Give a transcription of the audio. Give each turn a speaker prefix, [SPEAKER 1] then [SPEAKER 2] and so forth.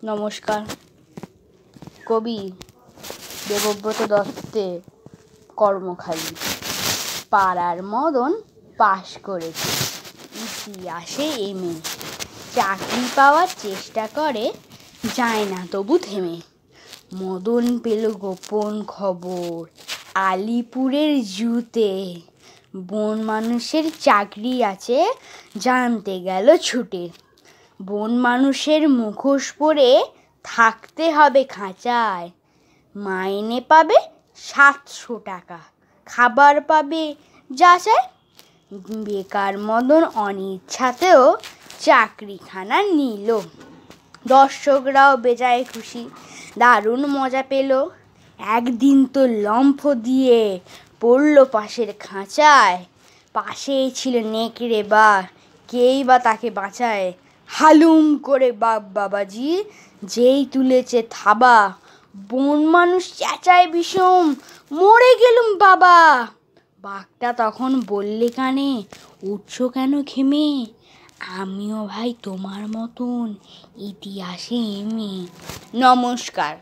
[SPEAKER 1] নমস্কার। কবি দেবব্রত দত্তের কর্মখালি। পাড়ার মদন পাশ করেছে ইতিহাসে এমএ, চাকরি পাওয়ার চেষ্টা করে, যায় না তবু থেমে। মদন পেল গোপন খবর আলিপুরের জুতে, বন মানুষের চাকরি আছে, জানতে গেল ছুটে। বন মানুষের মুখোশ পরে থাকতে হবে খাঁচায়, মাইনে পাবে 700 টাকা, খাবার পাবে যা চায়। বেকার মদন অনিচ্ছাতেও চাকরিখানা নিল, দর্শকরাও বেজায় খুশি, দারুণ মজা পেল। একদিন তো লম্ফ দিয়ে পড়ল পাশের খাঁচায়, পাশেই ছিল নেকড়ে, বা কেই বা তাকে বাঁচায়। হালুম করে বাবাজি যেই তুলেছে থাবা, বন মানুষ চেঁচায় বিষম, মরে গেলুম বাবা। বাঘটা তখন বললে কানে, উঠছো কেন ঘেমে, আমিও ভাই তোমার মতন ইতিহাসে এমএ। নমস্কার।